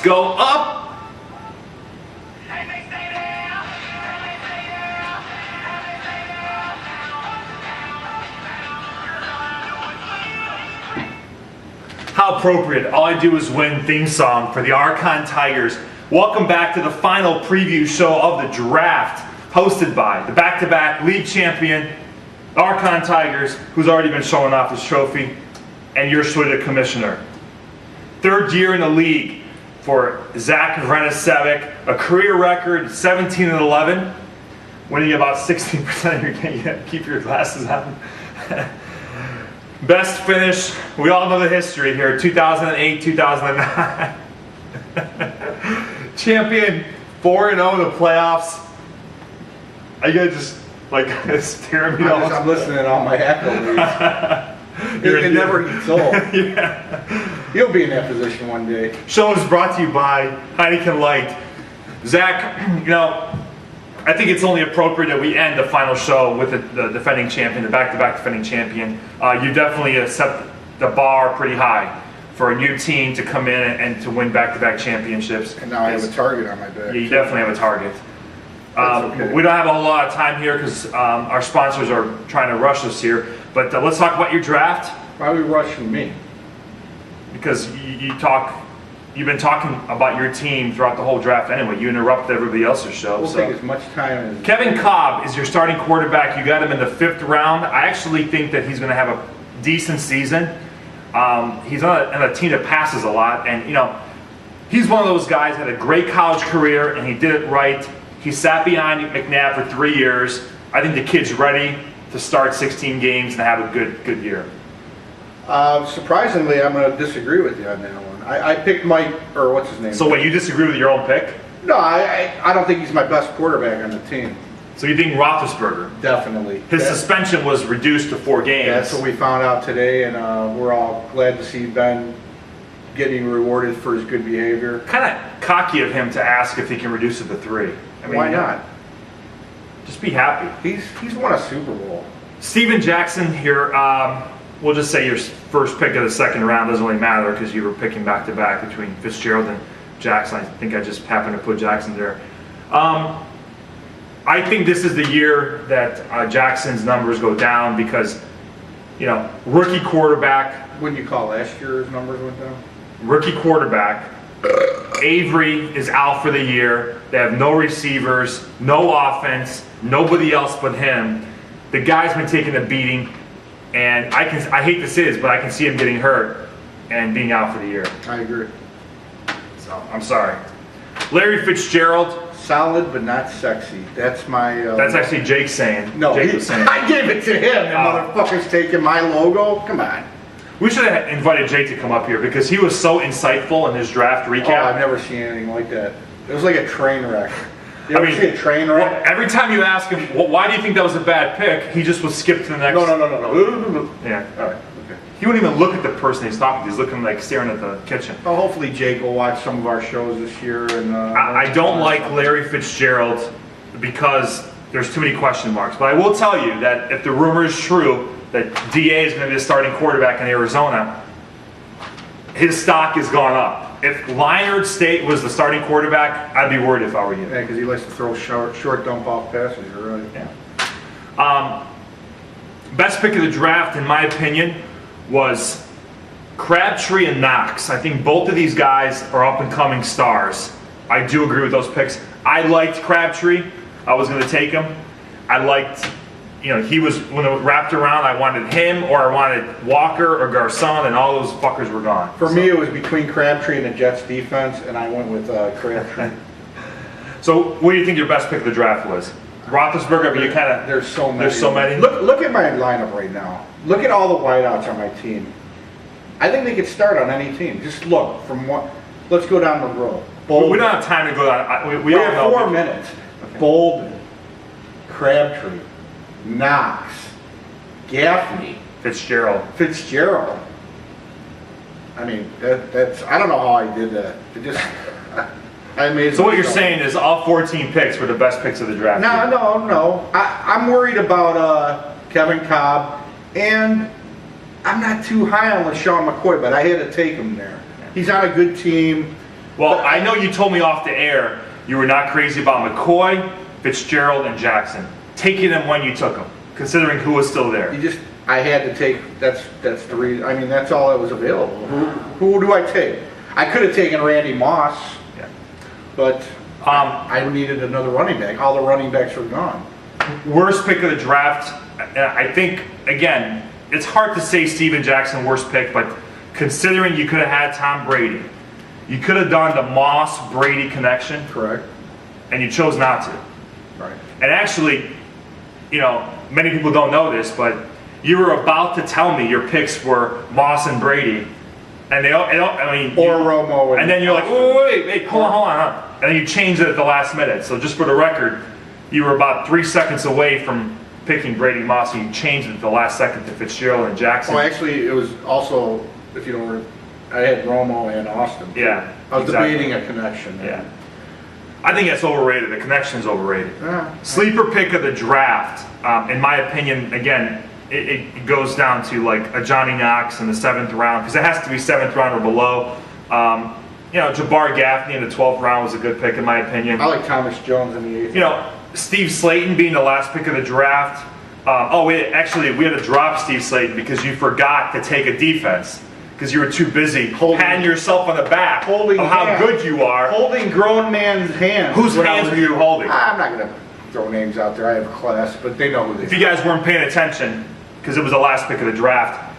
go up. How appropriate. All I do is win theme song for the Arkan Tigers. Welcome back to the final preview show of the draft, hosted by the back-to-back league champion, Arkan Tigers, who's already been showing off his trophy, and your Schwida commissioner. Third year in the league for Zach Vranisevic, a career record 17-11, winning about 16% of your game. Keep your glasses on. Best finish, we all know the history here, 2008, 2009. Champion, 4-0 in the playoffs. I gotta just, like, staring me off. I'm listening to all my accolades. It never gets old. Yeah. You'll be in that position one day. Show is brought to you by Heineken Light. Zach, you know, I think it's only appropriate that we end the final show with the defending champion, the back-to-back defending champion. You definitely set the bar pretty high for a new team to come in and to win back-to-back championships. And now I have a target on my back. Yeah, you definitely have a target. Okay. We don't have a whole lot of time here because our sponsors are trying to rush us here. But let's talk about your draft. Why are we rushing me? Because you've been talking about your team throughout the whole draft anyway. You interrupted everybody else's show. We'll take as much time as... Kevin Cobb is your starting quarterback. You got him in the 5th round. I actually think that he's going to have a decent season. He's on a team that passes a lot. And, you know, he's one of those guys that had a great college career, and he did it right. He sat behind McNabb for 3 years. I think the kid's ready to start 16 games and have a good year. Surprisingly, I'm going to disagree with you on that one. I picked Mike, or what's his name? So wait, you disagree with your own pick? No, I don't think he's my best quarterback on the team. So you think Roethlisberger? Definitely. His suspension was reduced to 4 games. That's what we found out today, and we're all glad to see Ben getting rewarded for his good behavior. Kind of cocky of him to ask if he can reduce it to 3. I mean, why not? Just be happy. He's won a Super Bowl. Steven Jackson here. We'll just say your first pick of the 2nd round doesn't really matter because you were picking back-to-back between Fitzgerald and Jackson. I think I just happened to put Jackson there. I think this is the year that Jackson's numbers go down because, you know, rookie quarterback. Wouldn't you call last year's numbers went down? Rookie quarterback. Avery is out for the year. They have no receivers, no offense, nobody else but him. The guy's been taking a beating, and I hate to say this, but I can see him getting hurt and being out for the year. I agree. So I'm sorry. Larry Fitzgerald. Solid but not sexy. That's my... That's actually Jake saying. No, Jake was saying. I gave it to him. The motherfucker's taking my logo. Come on. We should have invited Jake to come up here because he was so insightful in his draft recap. Oh, I've never seen anything like that. It was like a train wreck. You ever see a train wreck? Well, every time you ask him, well, why do you think that was a bad pick, he just would skip to the next. No. Yeah. All right. Okay. He wouldn't even look at the person he's talking to. He's looking like staring at the kitchen. Well, hopefully Jake will watch some of our shows this year. And I don't like Larry Fitzgerald because there's too many question marks. But I will tell you that if the rumor is true that DA is going to be the starting quarterback in Arizona, his stock has gone up. If Leinart State was the starting quarterback, I'd be worried if I were you. Yeah, because he likes to throw short dump off passes. You're right. Yeah. Best pick of the draft, in my opinion, was Crabtree and Knox. I think both of these guys are up-and-coming stars. I do agree with those picks. I liked Crabtree. I was going to take him. I liked, you know, he was, when it wrapped around, I wanted him or I wanted Walker or Garcon, and all those fuckers were gone. For me, it was between Crabtree and the Jets defense, and I went with Crabtree. So what do you think your best pick of the draft was? Roethlisberger, but you kind of... There's so many. There's so many. Look at my lineup right now. Look at all the wideouts on my team. I think they could start on any team. Just look from what. Let's go down the road. Bolden. We don't have time to go down. We all have know. 4 minutes. Okay. Bolden, Crabtree, Knox, Gaffney, Fitzgerald. I mean, that's. I don't know how I did that. It just. I made. So what you're saying is all 14 picks were the best picks of the draft? No. I'm worried about Kevin Cobb, and I'm not too high on LaShawn McCoy, but I had to take him there. He's on a good team. Well, I know you told me off the air you were not crazy about McCoy, Fitzgerald, and Jackson. Taking them when you took them, considering who was still there. I had to take, that's the reason, I mean, that's all that was available. Who do I take? I could have taken Randy Moss, Yeah. but I needed another running back. All the running backs were gone. Worst pick of the draft, I think, again, it's hard to say Steven Jackson worst pick, but considering you could have had Tom Brady, you could have done the Moss-Brady connection. Correct. And you chose not to. Right. And actually, you know, many people don't know this, but you were about to tell me your picks were Moss and Brady. And Romo. And then you're like, wait, hold on. And then you changed it at the last minute. So just for the record, you were about 3 seconds away from picking Brady Moss, and you changed it at the last second to Fitzgerald and Jackson. Well, actually, it was also, if you don't remember, I had Romo and Austin. Yeah. I was debating a connection. Yeah. I think that's overrated. The connection's overrated. Yeah. Sleeper pick of the draft, in my opinion, again, it goes down to like a Johnny Knox in the 7th round, because it has to be 7th round or below. You know, Jabbar Gaffney in the 12th round was a good pick in my opinion. I like Thomas Jones in the 8th. You know, Steve Slayton being the last pick of the draft. Actually, we had to drop Steve Slayton because you forgot to take a defense. Because you were too busy patting yourself on the back of how good you are. Holding grown man's hands. Whose hands were you holding? I'm not going to throw names out there. I have a class, but they know who they are. If you guys weren't paying attention, because it was the last pick of the draft,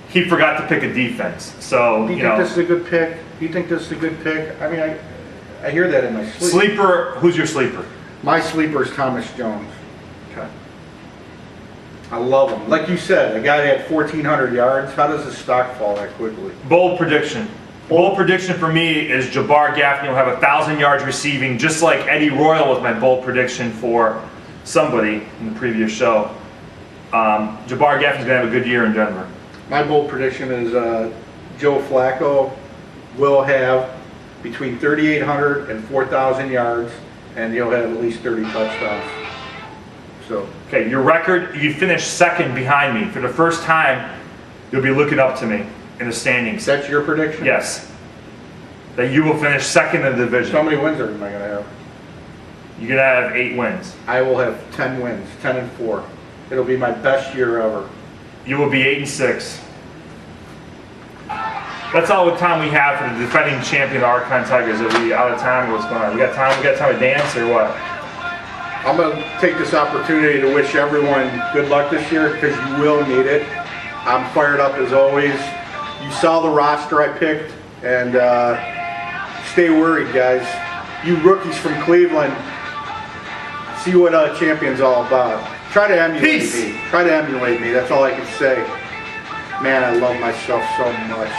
he forgot to pick a defense. So, Do you think this is a good pick? Do you think this is a good pick? I mean, I hear that in my sleep. Sleeper, who's your sleeper? My sleeper is Thomas Jones. Okay. I love him. Like you said, a guy that had 1,400 yards. How does his stock fall that quickly? Bold prediction. Bold prediction for me is Jabbar Gaffney will have 1,000 yards receiving, just like Eddie Royal was my bold prediction for somebody in the previous show. Jabbar Gaffney's going to have a good year in Denver. My bold prediction is Joe Flacco will have between 3,800 and 4,000 yards, and he'll have at least 30 touchdowns. So. Okay, your record, you finished second behind me. For the first time, you'll be looking up to me in the standings. That's your prediction? Yes. That you will finish second in the division. So how many wins am I going to have? You're going to have 8 wins. I will have 10 wins, 10-4. It'll be my best year ever. You will be 8-6. That's all the time we have for the defending champion Arkan Tigers. Are we out of time? What's going on? We got time? We got time to dance or what? I'm going to take this opportunity to wish everyone good luck this year, because you will need it. I'm fired up as always. You saw the roster I picked, and stay worried, guys. You rookies from Cleveland, see what a champion's all about. Try to emulate me. Try to emulate me. That's all I can say. Man, I love myself so much.